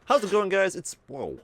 How's it going, guys? Whoa.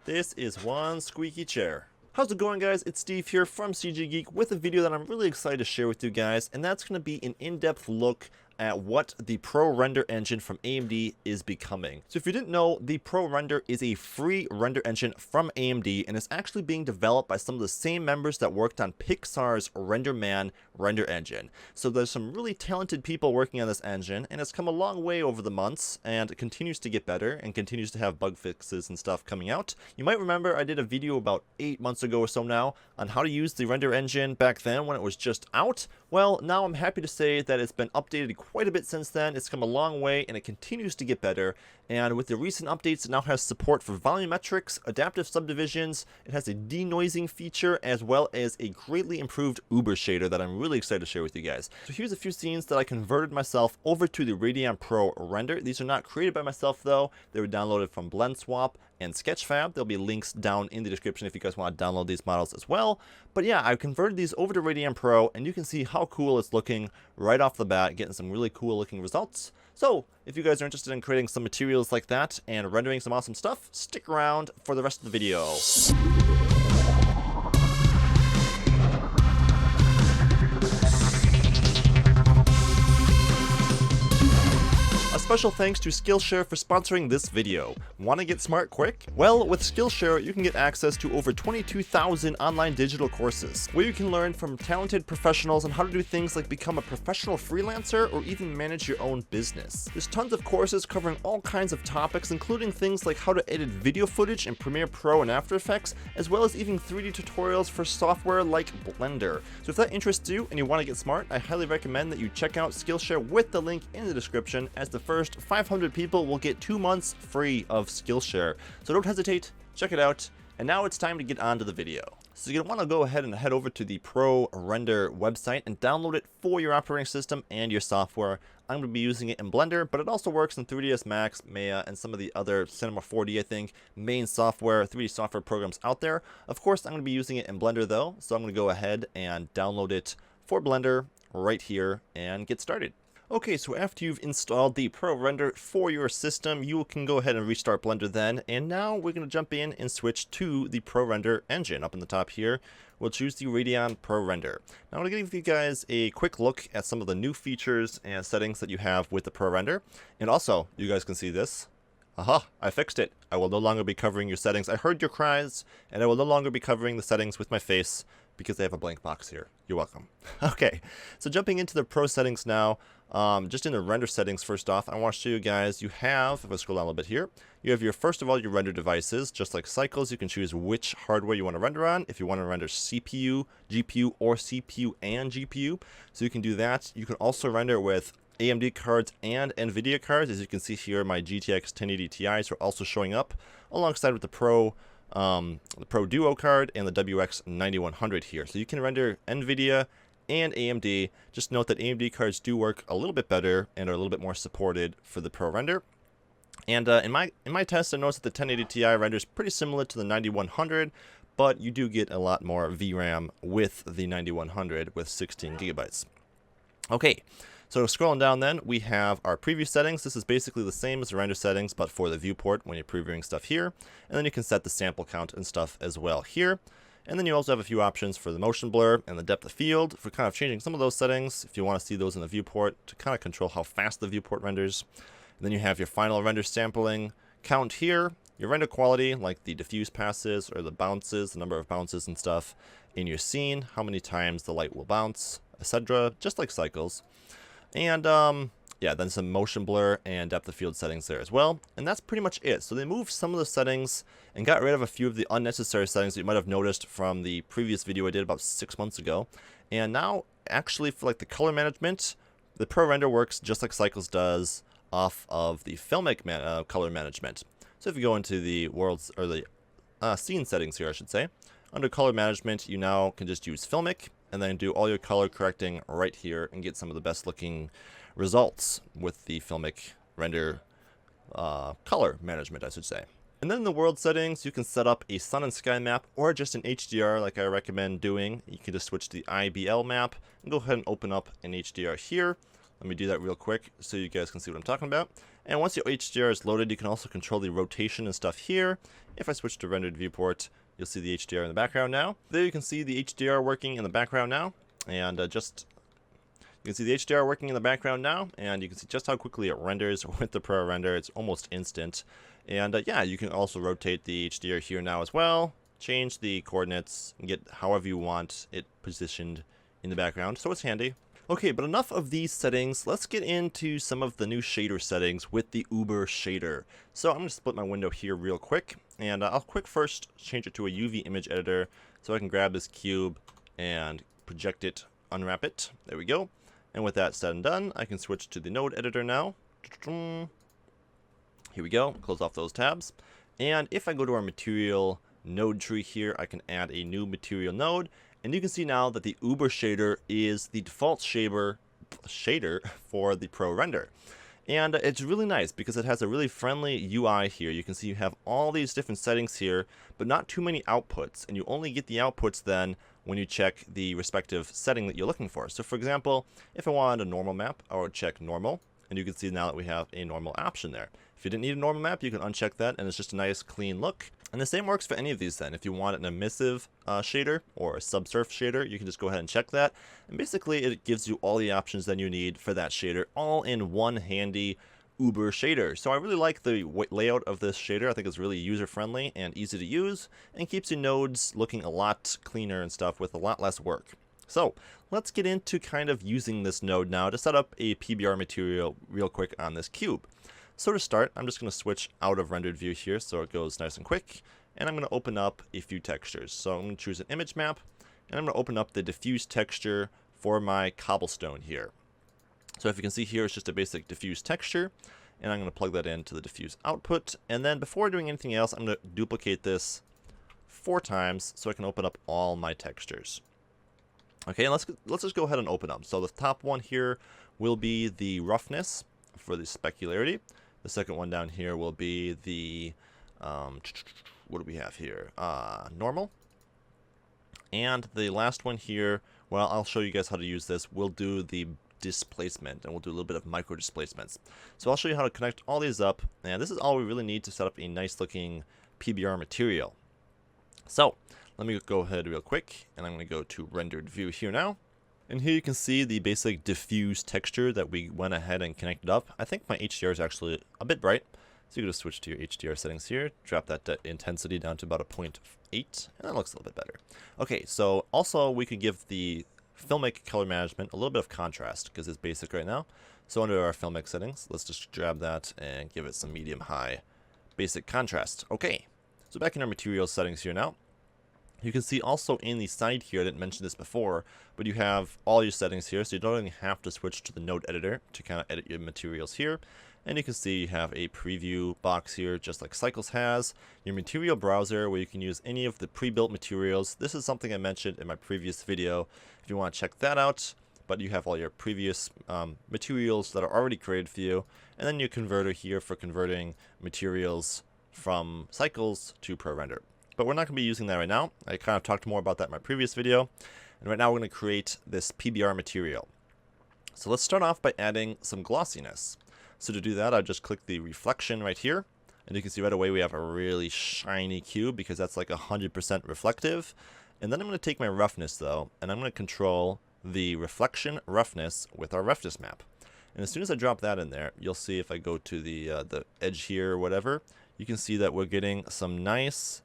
This is one squeaky chair. How's it going, guys? It's Steve here from CG Geek with a video that I'm really excited to share with you guys, and that's going to be an in-depth look at what the Prorender engine from AMD is becoming. So if you didn't know, the Prorender is a free render engine from AMD, and it's actually being developed by some of the same members that worked on Pixar's RenderMan render engine. So there's some really talented people working on this engine, and it's come a long way over the months, and it continues to get better and continues to have bug fixes and stuff coming out. You might remember I did a video about 8 months ago or so now on how to use the render engine back then when it was just out. Well, now I'm happy to say that it's been updated quite a bit since then. It's come a long way and it continues to get better. And with the recent updates, it now has support for volumetrics, adaptive subdivisions. It has a denoising feature as well as a greatly improved Uber shader that I'm really excited to share with you guys. So here's a few scenes that I converted myself over to the Radeon Prorender. These are not created by myself though. They were downloaded from BlendSwap and Sketchfab. There'll be links down in the description if you guys want to download these models as well. But yeah, I converted these over to Radeon Pro, and you can see how cool it's looking right off the bat, getting some really cool looking results. So if you guys are interested in creating some materials like that and rendering some awesome stuff, stick around for the rest of the video. Special thanks to Skillshare for sponsoring this video. Want to get smart quick? Well, with Skillshare, you can get access to over 22,000 online digital courses, where you can learn from talented professionals on how to do things like become a professional freelancer or even manage your own business. There's tons of courses covering all kinds of topics, including things like how to edit video footage in Premiere Pro and After Effects, as well as even 3D tutorials for software like Blender. So if that interests you and you want to get smart, I highly recommend that you check out Skillshare with the link in the description, as the first 500 people will get 2 months free of Skillshare. So don't hesitate, check it out. And now it's time to get on to the video. So you're going to want to go ahead and head over to the Prorender website and download it for your operating system and your software. I'm going to be using it in Blender, but it also works in 3ds Max, Maya, and some of the other Cinema 4D, I think, main software, 3D software programs out there. Of course, I'm going to be using it in Blender though, so I'm going to go ahead and download it for Blender right here and get started. Okay, so after you've installed the Prorender for your system, you can go ahead and restart Blender then. And now we're going to jump in and switch to the Prorender engine. Up in the top here, we'll choose the Radeon Prorender. Now I'm going to give you guys a quick look at some of the new features and settings that you have with the Prorender. And also, you guys can see this. Aha, I fixed it. I will no longer be covering your settings. I heard your cries, and I will no longer be covering the settings with my face because I have a blank box here. You're welcome. Okay, so jumping into the Pro settings now, just in the render settings first off, I want to show you guys, you have, if I scroll down a little bit here, you have first of all, your render devices. Just like cycles, you can choose which hardware you want to render on. If you want to render CPU, GPU, or CPU and GPU, so you can do that. You can also render with AMD cards and NVIDIA cards. As you can see here, my GTX 1080 Ti's are also showing up alongside with the Pro Duo card and the WX 9100 here. So you can render NVIDIA and AMD. Just note that AMD cards do work a little bit better and are a little bit more supported for the Prorender. And in my test, I noticed that the 1080 Ti renders pretty similar to the 9100, but you do get a lot more VRAM with the 9100 with 16 gigabytes. Okay. So scrolling down then, we have our preview settings. This is basically the same as the render settings, but for the viewport when you're previewing stuff here. And then you can set the sample count and stuff as well here. And then you also have a few options for the motion blur and the depth of field for kind of changing some of those settings if you want to see those in the viewport to kind of control how fast the viewport renders. And then you have your final render sampling count here, your render quality, like the diffuse passes or the bounces, the number of bounces and stuff in your scene, how many times the light will bounce, etc., just like cycles. And yeah, then some motion blur and depth of field settings there as well. And that's pretty much it. So they moved some of the settings and got rid of a few of the unnecessary settings that you might have noticed from the previous video I did about 6 months ago. And now, actually, for like the color management, the Prorender works just like Cycles does off of the Filmic color management. So if you go into the worlds or the scene settings here, I should say, under color management, you now can just use Filmic and then do all your color correcting right here and get some of the best looking results with the Filmic render color management, I should say. And then in the world settings, you can set up a sun and sky map or just an HDR like I recommend doing. You can just switch to the IBL map and go ahead and open up an HDR here. Let me do that real quick so you guys can see what I'm talking about. And once your HDR is loaded, you can also control the rotation and stuff here. If I switch to rendered viewport, you'll see the HDR in the background now. There you can see the HDR working in the background now. And you can see the HDR working in the background now, and you can see just how quickly it renders with the Prorender. It's almost instant. And yeah, you can also rotate the HDR here now as well. Change the coordinates and get however you want it positioned in the background, so it's handy. Okay, but enough of these settings. Let's get into some of the new shader settings with the Uber shader. So I'm going to split my window here real quick, and I'll first change it to a UV image editor so I can grab this cube and project it, unwrap it. There we go. And with that said and done, I can switch to the node editor now. Here we go, close off those tabs. And if I go to our material node tree here, I can add a new material node. And you can see now that the Uber shader is the default shader for the Prorender. And it's really nice because it has a really friendly UI here. You can see you have all these different settings here, but not too many outputs. And you only get the outputs then when you check the respective setting that you're looking for. So for example, if I wanted a normal map, I would check normal. And you can see now that we have a normal option there. If you didn't need a normal map, you can uncheck that, and it's just a nice clean look. And the same works for any of these then. If you want an emissive shader or a subsurf shader, you can just go ahead and check that. And basically it gives you all the options that you need for that shader, all in one handy Uber shader. So I really like the layout of this shader. I think it's really user-friendly and easy to use, and keeps your nodes looking a lot cleaner and stuff with a lot less work. So let's get into kind of using this node now to set up a PBR material real quick on this cube. So to start, I'm just going to switch out of rendered view here so it goes nice and quick. And I'm going to open up a few textures. So I'm going to choose an image map, and I'm going to open up the diffuse texture for my cobblestone here. So if you can see here, it's just a basic diffuse texture. And I'm going to plug that into the diffuse output. And then before doing anything else, I'm going to duplicate this 4 times so I can open up all my textures. Okay, and let's just go ahead and open them. So the top one here will be the roughness for the specularity. The second one down here will be the, what do we have here? Normal. And the last one here, well, I'll show you guys how to use this. We'll do the displacement, and we'll do a little bit of micro displacements. So I'll show you how to connect all these up, and this is all we really need to set up a nice looking PBR material. So let me go ahead real quick, and I'm going to go to rendered view here now. And here you can see the basic diffuse texture that we went ahead and connected up. I think my HDR is actually a bit bright. So you can just switch to your HDR settings here, drop that intensity down to about a 0.8, and that looks a little bit better. Okay, so also we could give the Filmic color management a little bit of contrast because it's basic right now. So under our Filmic settings, let's just grab that and give it some medium-high basic contrast. Okay, so back in our materials settings here now. You can see also in the side here, I didn't mention this before, but you have all your settings here, so you don't even have to switch to the node editor to kind of edit your materials here. And you can see you have a preview box here, just like Cycles has. Your material browser, where you can use any of the pre-built materials. This is something I mentioned in my previous video, if you want to check that out. But you have all your previous materials that are already created for you. And then your converter here for converting materials from Cycles to Prorender. But we're not going to be using that right now. I kind of talked more about that in my previous video. And right now we're going to create this PBR material. So let's start off by adding some glossiness. So to do that, I just click the reflection right here. And you can see right away we have a really shiny cube because that's like 100% reflective. And then I'm going to take my roughness though, and I'm going to control the reflection roughness with our roughness map. And as soon as I drop that in there, you'll see if I go to the edge here or whatever, you can see that we're getting some nice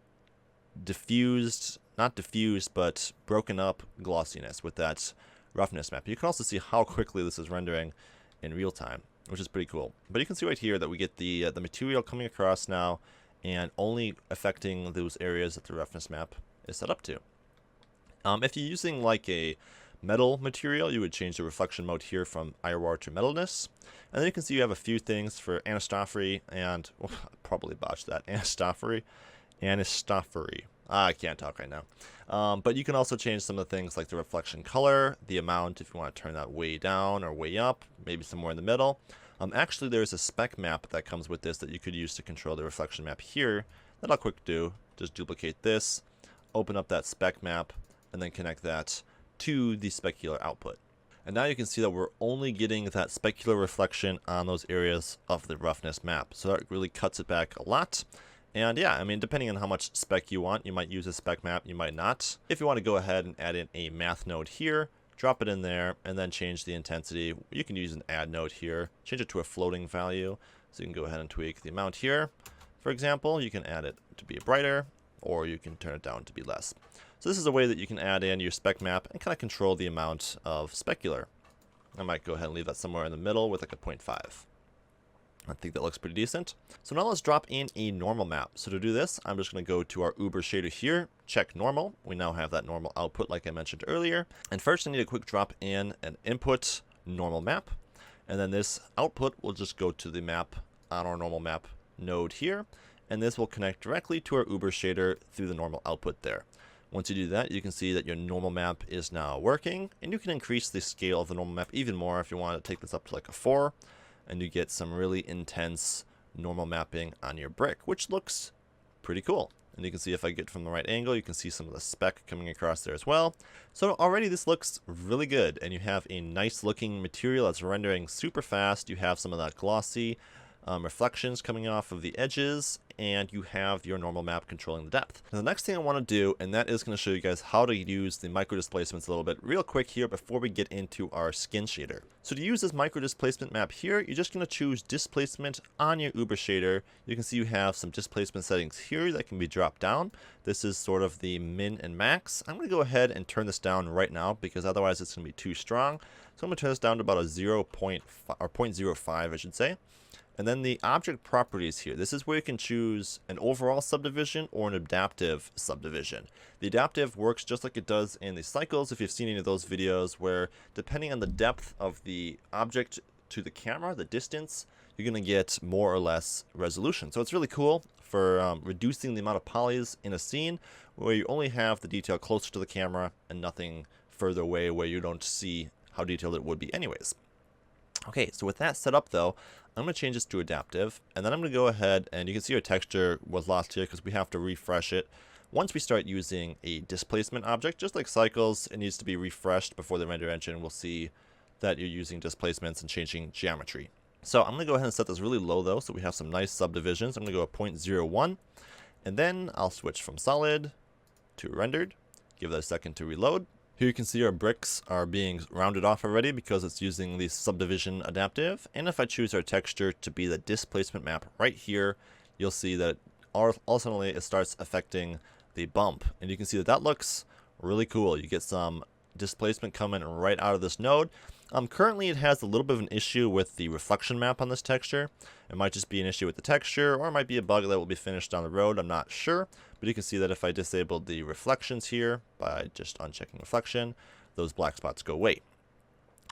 diffused, not diffused, but broken up glossiness with that roughness map. You can also see how quickly this is rendering in real time, which is pretty cool. But you can see right here that we get the material coming across now and only affecting those areas that the roughness map is set up to. If you're using like a metal material, you would change the reflection mode here from IRR to metalness. And then you can see you have a few things for anistophery and, well, probably botched that, anistophery. I can't talk right now. But you can also change some of the things like the reflection color, the amount if you want to turn that way down or way up, maybe somewhere in the middle. Actually, there's a spec map that comes with this that you could use to control the reflection map here. That I'll quick do. Just duplicate this, open up that spec map, and then connect that to the specular output. And now you can see that we're only getting that specular reflection on those areas of the roughness map. So that really cuts it back a lot. And yeah, I mean, depending on how much spec you want, you might use a spec map, you might not. If you want to go ahead and add in a math node here, drop it in there, and then change the intensity. You can use an add node here, change it to a floating value. So you can go ahead and tweak the amount here. For example, you can add it to be brighter, or you can turn it down to be less. So this is a way that you can add in your spec map and kind of control the amount of specular. I might go ahead and leave that somewhere in the middle with like a 0.5. I think that looks pretty decent. So now let's drop in a normal map. So to do this, I'm just going to go to our Uber shader here, check normal. We now have that normal output like I mentioned earlier. And first I need a quick drop in an input normal map. And then this output will just go to the map on our normal map node here. And this will connect directly to our Uber shader through the normal output there. Once you do that, you can see that your normal map is now working. And you can increase the scale of the normal map even more if you want to take this up to like a 4. And you get some really intense normal mapping on your brick, which looks pretty cool. And you can see if I get from the right angle, you can see some of the spec coming across there as well. So already this looks really good, and you have a nice looking material that's rendering super fast. You have some of that glossy reflections coming off of the edges, and you have your normal map controlling the depth. Now, the next thing I want to do, and that is going to show you guys how to use the micro displacements a little bit real quick here before we get into our skin shader. So to use this micro displacement map here, you're just going to choose displacement on your Uber shader. You can see you have some displacement settings here that can be dropped down. This is sort of the min and max. I'm going to go ahead and turn this down right now because otherwise it's going to be too strong. So I'm going to turn this down to about a 0.5 or 0.05, I should say. And then the object properties here, this is where you can choose an overall subdivision or an adaptive subdivision. The adaptive works just like it does in the cycles, if you've seen any of those videos, where depending on the depth of the object to the camera, the distance, you're going to get more or less resolution. So it's really cool for reducing the amount of polys in a scene where you only have the detail closer to the camera and nothing further away where you don't see how detailed it would be anyways. Okay, so with that set up though, I'm going to change this to adaptive, and then I'm going to go ahead, and you can see our texture was lost here because we have to refresh it. Once we start using a displacement object, just like cycles, it needs to be refreshed before the render engine will see that you're using displacements and changing geometry. So I'm going to go ahead and set this really low though, so we have some nice subdivisions. I'm going to go at 0.01, and then I'll switch from solid to rendered, give that a second to reload. Here you can see our bricks are being rounded off already because it's using the subdivision adaptive. And if I choose our texture to be the displacement map right here, you'll see that ultimately it starts affecting the bump. And you can see that that looks really cool. You get some displacement coming right out of this node. Currently it has a little bit of an issue with the reflection map on this texture. It might just be an issue with the texture, or it might be a bug that will be finished down the road. I'm not sure. But you can see that if I disable the reflections here by just unchecking reflection, those black spots go away.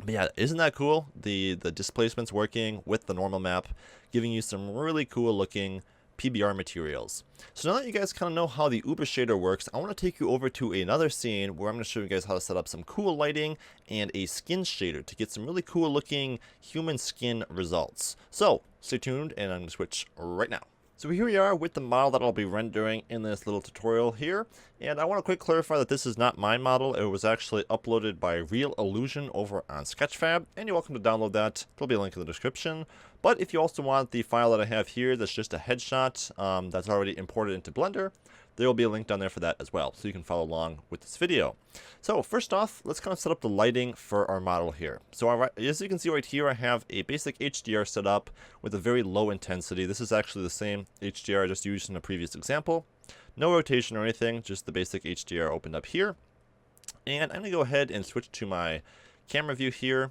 But yeah, isn't that cool? The displacement's working with the normal map, giving you some really cool looking PBR materials. So now that you guys kind of know how the Uber shader works, I want to take you over to another scene where I'm going to show you guys how to set up some cool lighting and a skin shader to get some really cool looking human skin results. So stay tuned, and I'm going to switch right now. So here we are with the model that I'll be rendering in this little tutorial here. And I want to quick clarify that this is not my model. It was actually uploaded by Real Illusion over on Sketchfab, and you're welcome to download that. There'll be a link in the description. But if you also want the file that I have here that's just a headshot that's already imported into Blender, there will be a link down there for that as well, so you can follow along with this video. So first off, let's kind of set up the lighting for our model here. So as you can see right here, I have a basic HDR set up with a very low intensity. This is actually the same HDR I just used in a previous example. No rotation or anything, just the basic HDR opened up here. And I'm going to go ahead and switch to my camera view here,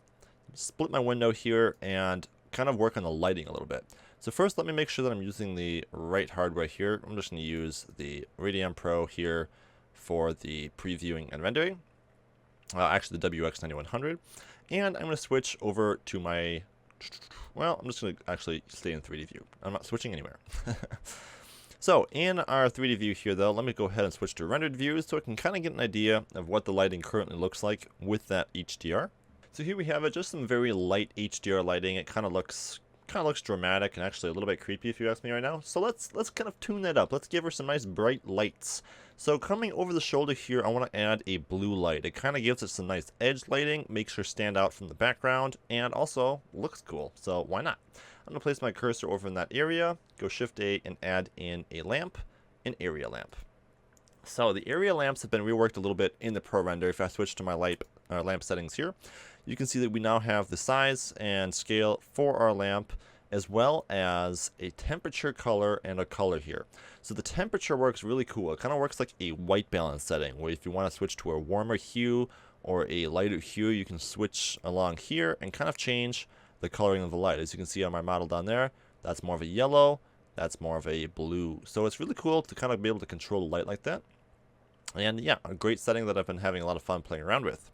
split my window here, and kind of work on the lighting a little bit. So first, let me make sure that I'm using the right hardware here. I'm just going to use the Radeon Pro here for the previewing and rendering. Actually, the WX9100. And I'm going to switch over to my, well, I'm just going to actually stay in 3D view. I'm not switching anywhere. So in our 3D view here, though, let me go ahead and switch to rendered views so I can kind of get an idea of what the lighting currently looks like with that HDR. So here we have it, just some very light HDR lighting. It kind of looks kind of looks dramatic and actually a little bit creepy if you ask me right now. So let's kind of tune that up. Let's give her some nice bright lights. So coming over the shoulder here, I want to add a blue light. It kind of gives it some nice edge lighting, makes her stand out from the background, and also looks cool. So why not? I'm going to place my cursor over in that area, go Shift A and add in a lamp, an area lamp. So the area lamps have been reworked a little bit in the Prorender. If I switch to my lamp settings here, you can see that we now have the size and scale for our lamp, as well as a temperature, color, and a color here. So the temperature works really cool. It kind of works like a white balance setting, where if you want to switch to a warmer hue or a lighter hue, you can switch along here and kind of change the coloring of the light. As you can see on my model down there, that's more of a yellow, that's more of a blue. So it's really cool to kind of be able to control the light like that. And yeah, a great setting that I've been having a lot of fun playing around with.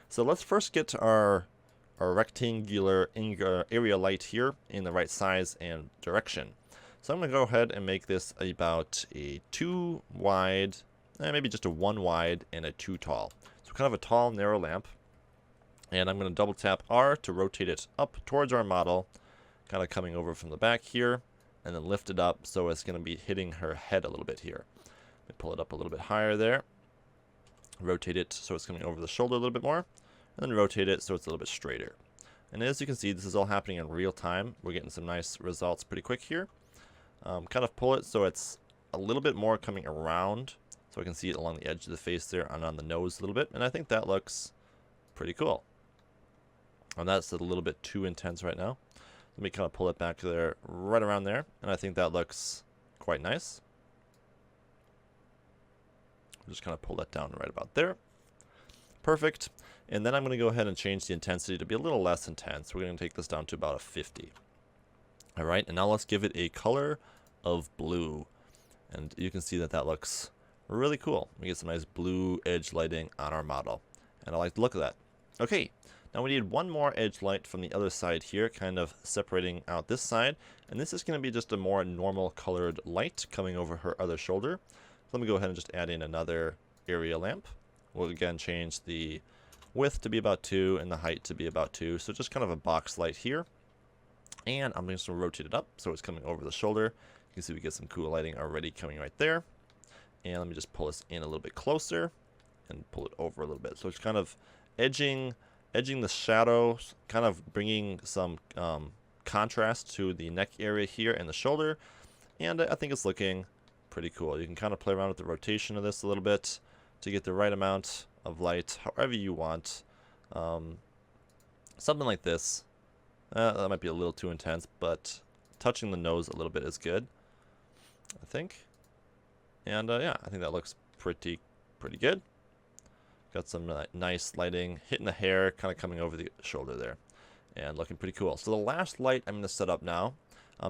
So let's first get our rectangular area light here in the right size and direction. So I'm going to go ahead and make this about a 2 wide, maybe just a 1 wide and a 2 tall. So kind of a tall, narrow lamp. And I'm going to double tap R to rotate it up towards our model, kind of coming over from the back here, and then lift it up so it's going to be hitting her head a little bit here. Let me pull it up a little bit higher there. Rotate it so it's coming over the shoulder a little bit more, and then rotate it so it's a little bit straighter. And as you can see, this is all happening in real time. We're getting some nice results pretty quick here. Kind of pull it so it's a little bit more coming around, so I can see it along the edge of the face there and on the nose a little bit, and I think that looks pretty cool. And that's a little bit too intense right now. Let me kind of pull it back there, right around there, and I think that looks quite nice. Just kind of pull that down right about there. Perfect. And then I'm going to go ahead and change the intensity to be a little less intense. We're going to take this down to about a 50. All right, and now let's give it a color of blue. And you can see that that looks really cool. We get some nice blue edge lighting on our model. And I like the look of that. Okay, now we need one more edge light from the other side here, kind of separating out this side. And this is going to be just a more normal colored light coming over her other shoulder. So let me go ahead and just add in another area lamp. We'll again change the width to be about 2 and the height to be about 2. So just kind of a box light here. And I'm just going to rotate it up so it's coming over the shoulder. You can see we get some cool lighting already coming right there. And let me just pull this in a little bit closer and pull it over a little bit. So it's kind of edging the shadows, kind of bringing some contrast to the neck area here and the shoulder. And I think it's looking pretty cool. You can kind of play around with the rotation of this a little bit to get the right amount of light, however you want. Something like this. That might be a little too intense, but touching the nose a little bit is good, I think. And yeah, I think that looks pretty good. Got some nice lighting hitting the hair, kind of coming over the shoulder there, and looking pretty cool. So the last light I'm going to set up now.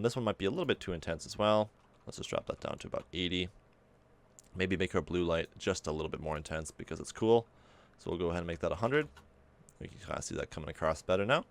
This one might be a little bit too intense as well. Let's just drop that down to about 80. Maybe make our blue light just a little bit more intense because it's cool. So we'll go ahead and make that 100. We can kind of see that coming across better now.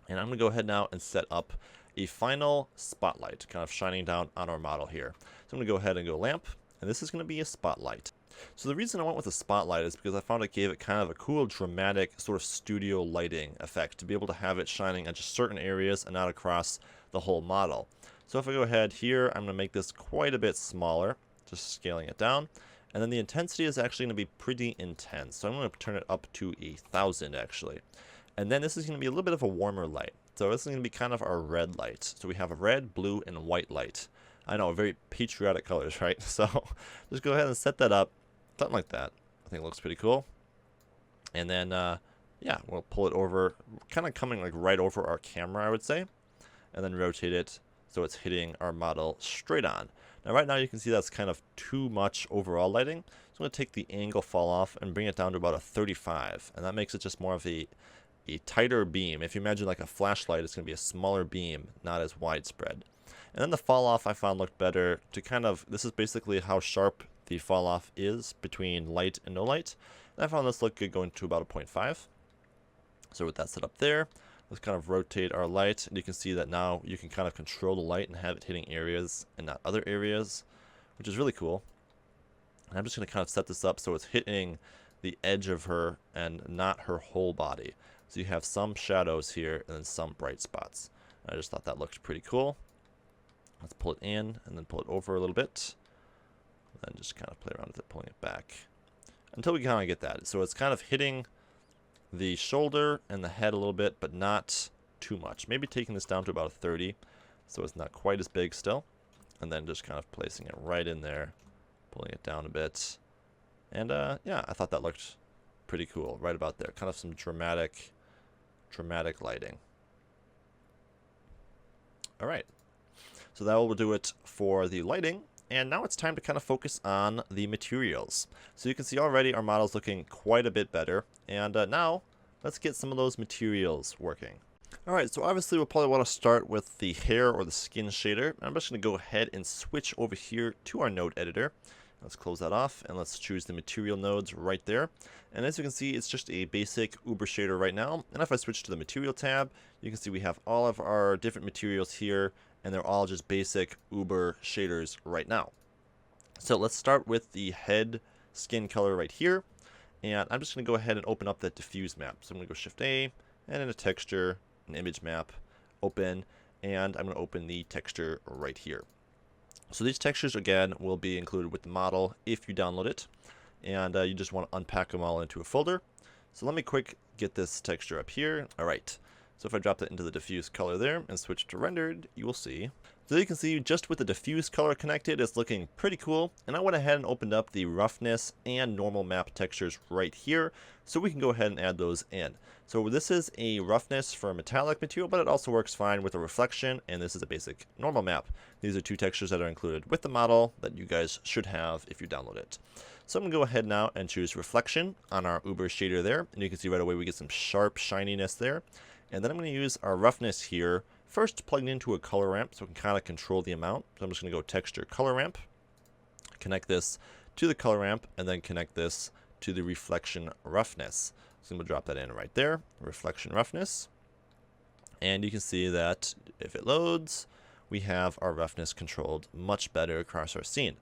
And I'm going to go ahead now and set up a final spotlight, kind of shining down on our model here. So I'm going to go ahead and go lamp, and this is going to be a spotlight. So the reason I went with a spotlight is because I found it gave it kind of a cool, dramatic, sort of studio lighting effect to be able to have it shining at just certain areas and not across the whole model. So if I go ahead here, I'm going to make this quite a bit smaller, just scaling it down. And then the intensity is actually going to be pretty intense. So I'm going to turn it up to 1,000 actually. And then this is going to be a little bit of a warmer light. So this is going to be kind of our red light. So we have a red, blue, and white light. I know, very patriotic colors, right? So just go ahead and set that up. Something like that. I think it looks pretty cool. And then, yeah, we'll pull it over, kind of coming like right over our camera, I would say. And then rotate it so it's hitting our model straight on. Now right now you can see that's kind of too much overall lighting. So I'm going to take the angle fall off and bring it down to about a 35. And that makes it just more of a tighter beam. If you imagine like a flashlight, it's going to be a smaller beam, not as widespread. And then the fall off I found looked better to kind of, this is basically how sharp the fall off is between light and no light. And I found this looked good going to about a 0.5. So with that set up there, let's kind of rotate our light, and you can see that now you can kind of control the light and have it hitting areas and not other areas, which is really cool. And I'm just going to kind of set this up so it's hitting the edge of her and not her whole body. So you have some shadows here and then some bright spots. I just thought that looked pretty cool. Let's pull it in and then pull it over a little bit. And then just kind of play around with it, pulling it back until we kind of get that. So it's kind of hitting the shoulder and the head a little bit, but not too much. Maybe taking this down to about a 30, so it's not quite as big still. And then just kind of placing it right in there, pulling it down a bit. And yeah, I thought that looked pretty cool, right about there. Kind of some dramatic lighting. All right, so that will do it for the lighting. And now it's time to kind of focus on the materials. So you can see already our model's looking quite a bit better. And now let's get some of those materials working. Alright, so obviously we'll probably want to start with the hair or the skin shader. I'm just going to go ahead and switch over here to our node editor. Let's close that off and let's choose the material nodes right there. And as you can see, it's just a basic Uber shader right now. And if I switch to the material tab, you can see we have all of our different materials here, and they're all just basic Uber shaders right now. So let's start with the head skin color right here. And I'm just going to go ahead and open up that diffuse map. So I'm going to go Shift A, and in a texture, an image map, open, and I'm going to open the texture right here. So these textures, again, will be included with the model if you download it. And you just want to unpack them all into a folder. So let me quick get this texture up here. All right. So if I drop that into the diffuse color there and switch to rendered, you will see. So you can see just with the diffuse color connected, it's looking pretty cool. And I went ahead and opened up the roughness and normal map textures right here, so we can go ahead and add those in. So this is a roughness for a metallic material, but it also works fine with a reflection, and this is a basic normal map. These are two textures that are included with the model that you guys should have if you download it. So I'm going to go ahead now and choose reflection on our Uber shader there, and you can see right away we get some sharp shininess there. And then I'm going to use our roughness here, first plugged into a color ramp so we can kind of control the amount. So I'm just going to go texture color ramp, connect this to the color ramp, and then connect this to the reflection roughness. So I'm going to drop that in right there, reflection roughness. And you can see that if it loads, we have our roughness controlled much better across our scene.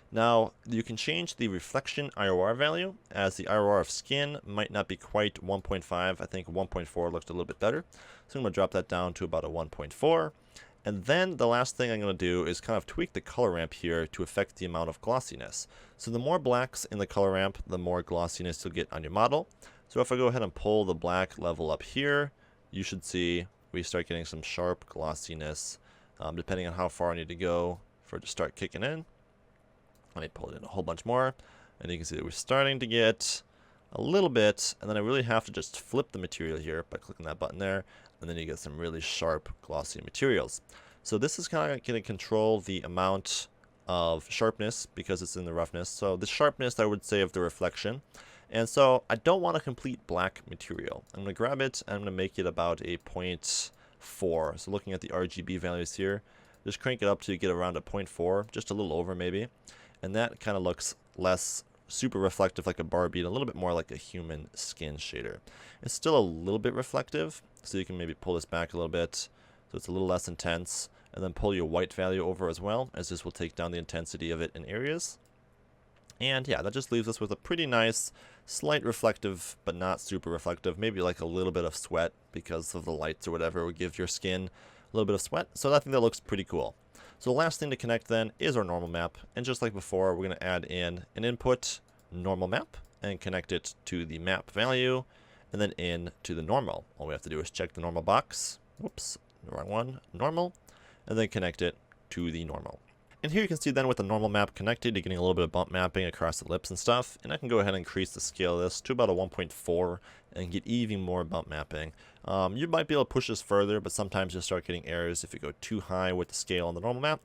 Now, you can change the reflection IOR value, as the IOR of skin might not be quite 1.5. I think 1.4 looked a little bit better. So I'm going to drop that down to about a 1.4. And then the last thing I'm going to do is kind of tweak the color ramp here to affect the amount of glossiness. So the more blacks in the color ramp, the more glossiness you'll get on your model. So if I go ahead and pull the black level up here, you should see we start getting some sharp glossiness, depending on how far I need to go for it to start kicking in. Let me pull it in a whole bunch more, and you can see that we're starting to get a little bit, and then I really have to just flip the material here by clicking that button there, and then you get some really sharp, glossy materials. So this is kind of going to control the amount of sharpness because it's in the roughness. So the sharpness, I would say, of the reflection. And so I don't want a complete black material. I'm going to grab it, and I'm going to make it about a 0.4. So looking at the RGB values here, just crank it up to get around a 0.4, just a little over maybe. And that kind of looks less super reflective like a Barbie, and a little bit more like a human skin shader. It's still a little bit reflective, so you can maybe pull this back a little bit so it's a little less intense, and then pull your white value over as well, as this will take down the intensity of it in areas. And yeah, that just leaves us with a pretty nice, slight reflective, but not super reflective, maybe like a little bit of sweat because of the lights or whatever would give your skin a little bit of sweat. So I think that looks pretty cool. So the last thing to connect then is our normal map, and just like before, we're going to add in an input normal map and connect it to the map value, and then in to the normal. All we have to do is check the normal box, whoops, the wrong one, normal, and then connect it to the normal. And here you can see then with the normal map connected, you're getting a little bit of bump mapping across the lips and stuff, and I can go ahead and increase the scale of this to about a 1.4 and get even more bump mapping. You might be able to push this further, but sometimes you'll start getting errors if you go too high with the scale on the normal map.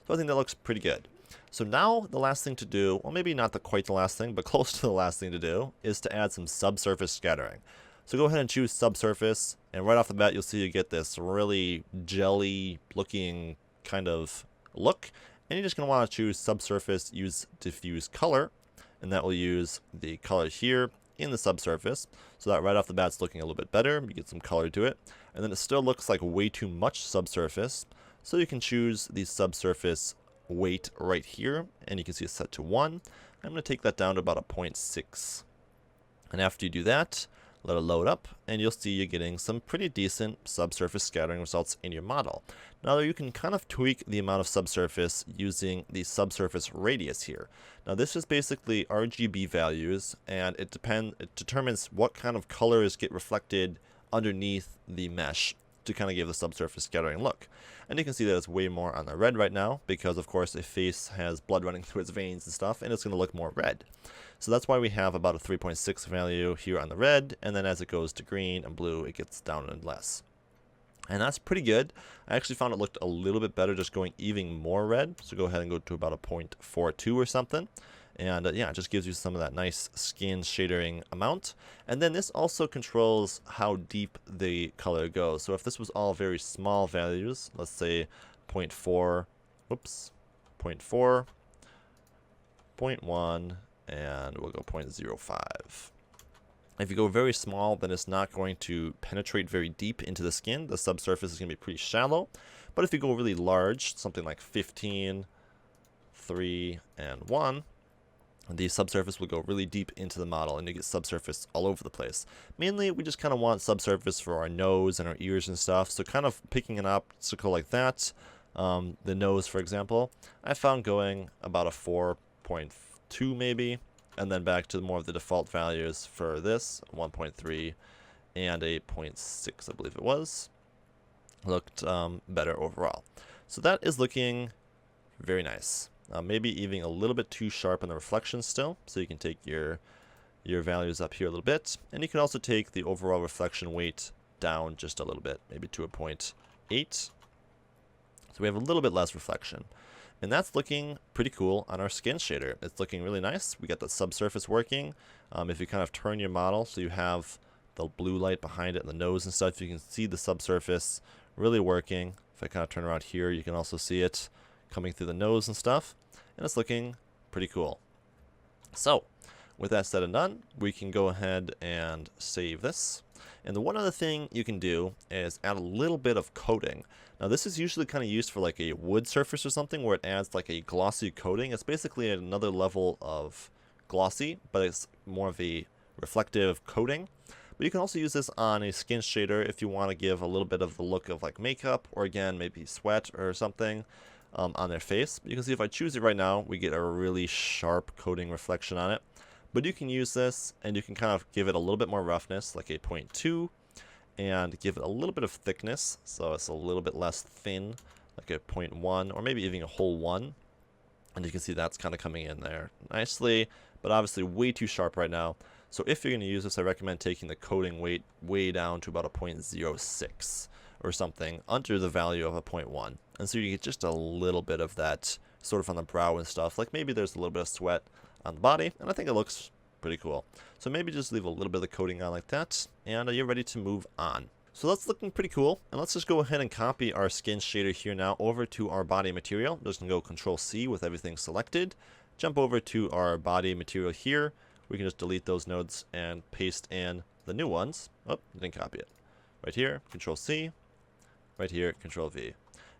So I think that looks pretty good. So now the last thing to do, well maybe not quite the last thing, but close to the last thing to do, is to add some subsurface scattering. So go ahead and choose subsurface, and right off the bat you'll see you get this really jelly looking kind of look. And you're just going to want to choose subsurface, use diffuse color, and that will use the color here in the subsurface, so that right off the bat it's looking a little bit better. You get some color to it, and then it still looks like way too much subsurface, so you can choose the subsurface weight right here, and you can see it's set to 1. I'm going to take that down to about a 0.6. And after you do that, Let it load up, and you'll see you're getting some pretty decent subsurface scattering results in your model. Now you can kind of tweak the amount of subsurface using the subsurface radius here. Now this is basically RGB values, and it determines what kind of colors get reflected underneath the mesh to kind of give the subsurface scattering look. And you can see that it's way more on the red right now because of course a face has blood running through its veins and stuff, and it's going to look more red. So that's why we have about a 3.6 value here on the red, and then as it goes to green and blue it gets down and less. And that's pretty good. I actually found it looked a little bit better just going even more red, so go ahead and go to about a 0.42 or something. And yeah, it just gives you some of that nice skin shadering amount. And then this also controls how deep the color goes. So if this was all very small values, let's say 0.4, whoops, 0.4, 0.1, and we'll go 0.05. If you go very small, then it's not going to penetrate very deep into the skin. The subsurface is going to be pretty shallow. But if you go really large, something like 15, 3, and 1, the subsurface will go really deep into the model, and you get subsurface all over the place. Mainly, we just kind of want subsurface for our nose and our ears and stuff, so kind of picking an obstacle like that, the nose for example, I found going about a 4.2 maybe, and then back to more of the default values for this, 1.3 and a 0.6 I believe it was, looked better overall. So that is looking very nice. Maybe even a little bit too sharp in the reflection still, so you can take your values up here a little bit, and you can also take the overall reflection weight down just a little bit, maybe to a 0.8. So we have a little bit less reflection, and that's looking pretty cool on our skin shader. It's looking really nice. We got the subsurface working. If you kind of turn your model so you have the blue light behind it and the nose and stuff, you can see the subsurface really working. If I kind of turn around here, you can also see it coming through the nose and stuff, and it's looking pretty cool. So with that said and done, we can go ahead and save this. And the one other thing you can do is add a little bit of coating. Now this is usually kind of used for like a wood surface or something where it adds like a glossy coating. It's basically another level of glossy, but it's more of a reflective coating. But you can also use this on a skin shader if you want to give a little bit of the look of like makeup, or again maybe sweat or something on their face. You can see if I choose it right now, we get a really sharp coating reflection on it. But you can use this and you can kind of give it a little bit more roughness, like a 0.2, and give it a little bit of thickness, so it's a little bit less thin, like a 0.1, or maybe even a whole 1. And you can see that's kind of coming in there nicely, but obviously way too sharp right now. So if you're going to use this, I recommend taking the coating weight way down to about a 0.06 or something, under the value of a 0.1. And so you get just a little bit of that sort of on the brow and stuff, like maybe there's a little bit of sweat on the body, and I think it looks pretty cool. So maybe just leave a little bit of the coating on like that, and you're ready to move on. So that's looking pretty cool, and let's just go ahead and copy our skin shader here now over to our body material. I'm just going to go Control-C with everything selected, jump over to our body material here. We can just delete those nodes and paste in the new ones. Oh, didn't copy it. Right here, Control-C, right here, Control-V.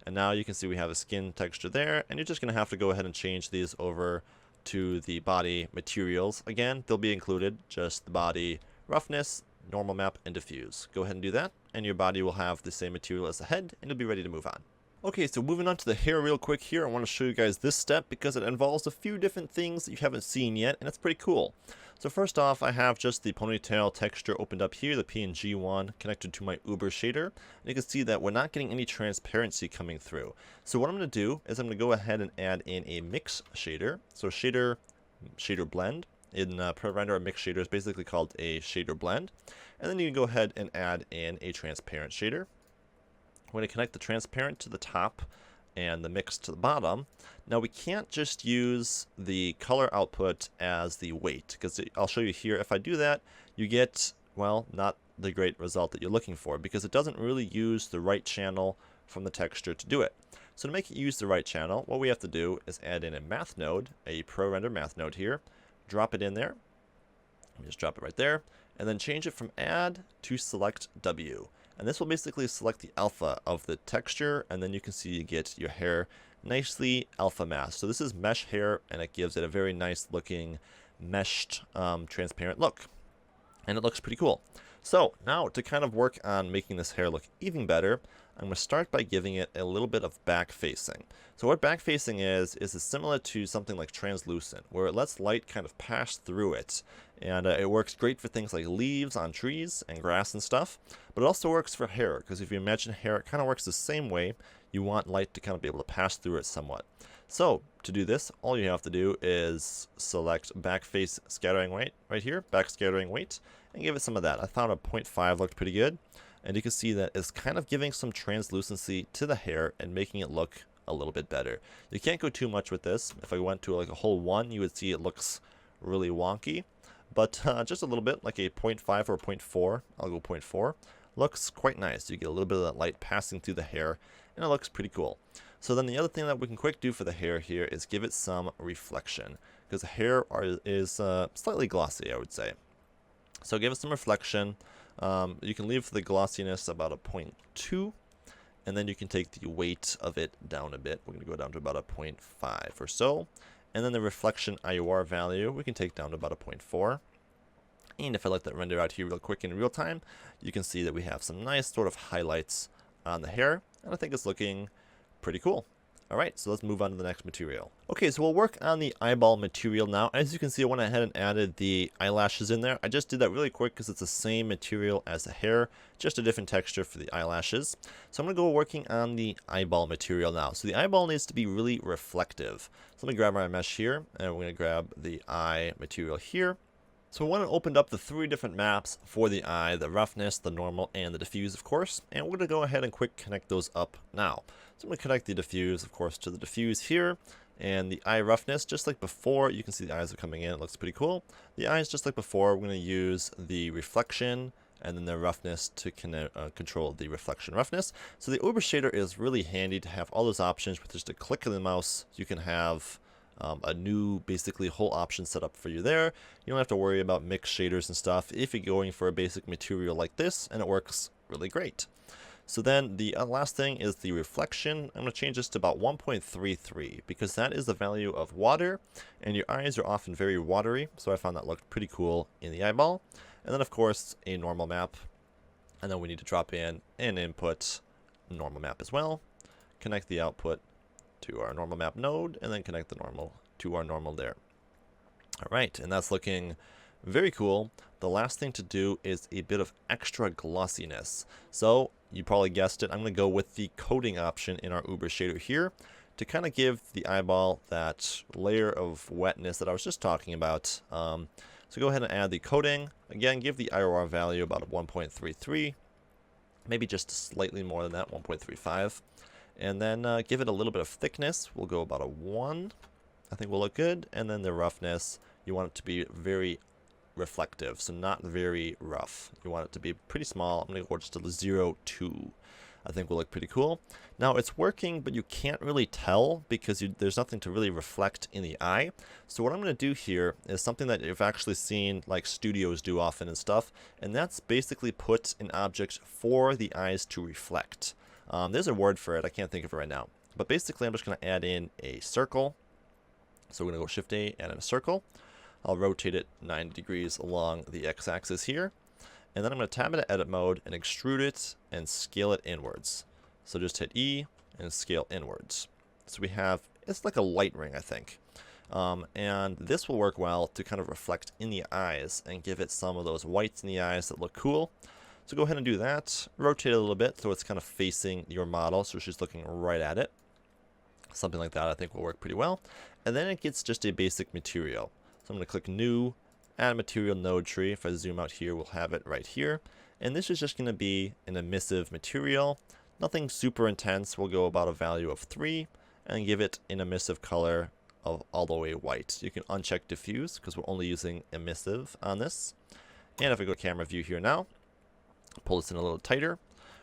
And now you can see we have a skin texture there, and you're just going to have to go ahead and change these over to the body materials. Again, they'll be included, just the body roughness, normal map, and diffuse. Go ahead and do that, and your body will have the same material as the head, and you'll be ready to move on. Okay, so moving on to the hair real quick here, I want to show you guys this step because it involves a few different things that you haven't seen yet, and it's pretty cool. So first off, I have just the ponytail texture opened up here, the PNG one, connected to my Uber shader. And you can see that we're not getting any transparency coming through. So what I'm going to do is I'm going to go ahead and add in a mix shader. So shader blend. In Prorender, a mix shader is basically called a shader blend. And then you can go ahead and add in a transparent shader. We're going to connect the transparent to the top and the mix to the bottom. Now we can't just use the color output as the weight, because I'll show you here, if I do that, you get, well, not the great result that you're looking for, because it doesn't really use the right channel from the texture to do it. So to make it use the right channel, what we have to do is add in a math node, a Prorender math node here, drop it in there, just drop it right there, and then change it from add to select W. And this will basically select the alpha of the texture, and then you can see you get your hair nicely alpha masked. So this is mesh hair, and it gives it a very nice looking meshed transparent look. And it looks pretty cool. So now to kind of work on making this hair look even better, I'm going to start by giving it a little bit of back facing. So what back facing is similar to something like translucent, where it lets light kind of pass through it. And it works great for things like leaves on trees and grass and stuff, but it also works for hair, because if you imagine hair, it kind of works the same way. You want light to kind of be able to pass through it somewhat. So to do this, all you have to do is select back face scattering weight right here, back scattering weight, and give it some of that. I found a 0.5 looked pretty good, and you can see that it's kind of giving some translucency to the hair and making it look a little bit better. You can't go too much with this. If I went to like a whole 1, you would see it looks really wonky, but just a little bit, like a 0.5 or 0.4, I'll go 0.4, looks quite nice. You get a little bit of that light passing through the hair, and it looks pretty cool. So then the other thing that we can quick do for the hair here is give it some reflection, because the hair is slightly glossy, I would say. So give it some reflection. You can leave the glossiness about a 0.2, and then you can take the weight of it down a bit. We're going to go down to about a 0.5 or so. And then the reflection IOR value, we can take down to about a 0.4. And if I let that render out here real quick in real time, you can see that we have some nice sort of highlights on the hair, and I think it's looking pretty cool. Alright, so let's move on to the next material. Okay, so we'll work on the eyeball material now. As you can see, I went ahead and added the eyelashes in there. I just did that really quick because it's the same material as the hair, just a different texture for the eyelashes. So I'm going to go working on the eyeball material now. So the eyeball needs to be really reflective. So let me grab my mesh here, and we're going to grab the eye material here. So when I opened up the 3 different maps for the eye, the roughness, the normal, and the diffuse, of course, and we're going to go ahead and quick connect those up now. So I'm going to connect the diffuse, of course, to the diffuse here, and the eye roughness, just like before, you can see the eyes are coming in, it looks pretty cool. The eyes, just like before, we're going to use the reflection and then the roughness to control the reflection roughness. So the Uber shader is really handy to have all those options with just a click of the mouse. You can have a new basically whole option set up for you there. You don't have to worry about mixed shaders and stuff if you're going for a basic material like this, and it works really great. So then the last thing is the reflection. I'm going to change this to about 1.33 because that is the value of water, and your eyes are often very watery, so I found that looked pretty cool in the eyeball. And then of course a normal map, and then we need to drop in an input normal map as well, connect the output to our normal map node, and then connect the normal to our normal there. Alright, and that's looking very cool. The last thing to do is a bit of extra glossiness. So you probably guessed it, I'm going to go with the coating option in our Uber shader here to kind of give the eyeball that layer of wetness that I was just talking about. So go ahead and add the coating. Again, give the IOR value about a 1.33, maybe just slightly more than that, 1.35. And then give it a little bit of thickness. We'll go about a 1. I think will look good. And then the roughness, you want it to be very reflective, so not very rough. You want it to be pretty small. I'm going to go just to 0.2. I think will look pretty cool. Now it's working, but you can't really tell because there's nothing to really reflect in the eye. So what I'm going to do here is something that you've actually seen like studios do often and stuff, and that's basically put an object for the eyes to reflect. There's a word for it, I can't think of it right now. But basically I'm just going to add in a circle. So we're going to go Shift A, add in a circle. I'll rotate it 90 degrees along the x-axis here. And then I'm going to tab into edit mode and extrude it and scale it inwards. So just hit E and scale inwards. So we have, it's like a light ring, I think. And this will work well to kind of reflect in the eyes and give it some of those whites in the eyes that look cool. So go ahead and do that. Rotate it a little bit so it's kind of facing your model, so she's looking right at it. Something like that I think will work pretty well. And then it gets just a basic material. So I'm going to click New, add material node tree. If I zoom out here, we'll have it right here. And this is just going to be an emissive material. Nothing super intense. We'll go about a value of 3 and give it an emissive color of all the way white. You can uncheck diffuse because we're only using emissive on this. And if I go to camera view here now, pull this in a little tighter.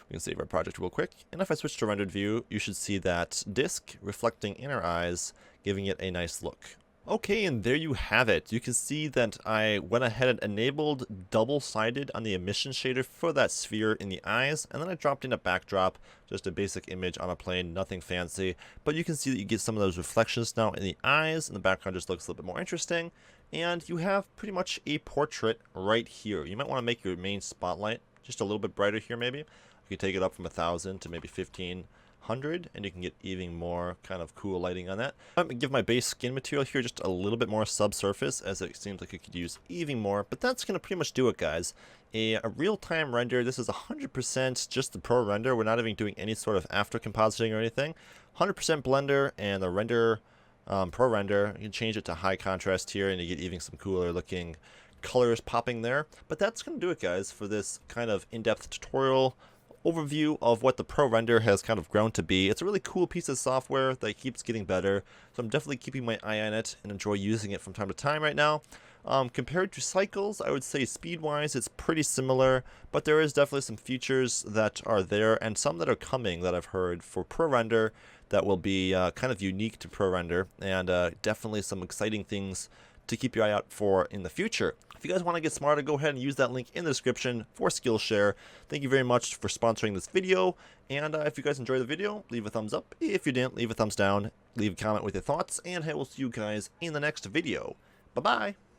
We can save our project real quick. And if I switch to rendered view, you should see that disk reflecting in our eyes, giving it a nice look. Okay, and there you have it. You can see that I went ahead and enabled double-sided on the emission shader for that sphere in the eyes, and then I dropped in a backdrop, just a basic image on a plane, nothing fancy. But you can see that you get some of those reflections now in the eyes, and the background just looks a little bit more interesting. and you have pretty much a portrait right here. You might want to make your main spotlight just a little bit brighter here maybe. You can take it up from 1,000 to maybe 1,500, and you can get even more kind of cool lighting on that. I'm going to give my base skin material here just a little bit more subsurface, as it seems like it could use even more, but that's going to pretty much do it, guys. A real-time render. This is 100% just the Pro Render. We're not even doing any sort of after compositing or anything. 100% Blender, and the render Pro Render. You can change it to high contrast here, and you get even some cooler looking colors popping there. But that's going to do it, guys, for this kind of in-depth tutorial overview of what the Pro Render has kind of grown to be. It's a really cool piece of software that keeps getting better, so I'm definitely keeping my eye on it and enjoy using it from time to time right now. Compared to Cycles, I would say speed-wise it's pretty similar, but there is definitely some features that are there and some that are coming that I've heard for Pro Render that will be kind of unique to Pro Render, and definitely some exciting things to keep your eye out for in the future. If you guys want to get smarter, go ahead and use that link in the description for Skillshare. Thank you very much for sponsoring this video, and if you guys enjoyed the video, leave a thumbs up. If you didn't, leave a thumbs down, leave a comment with your thoughts, and I will see you guys in the next video. Bye-bye!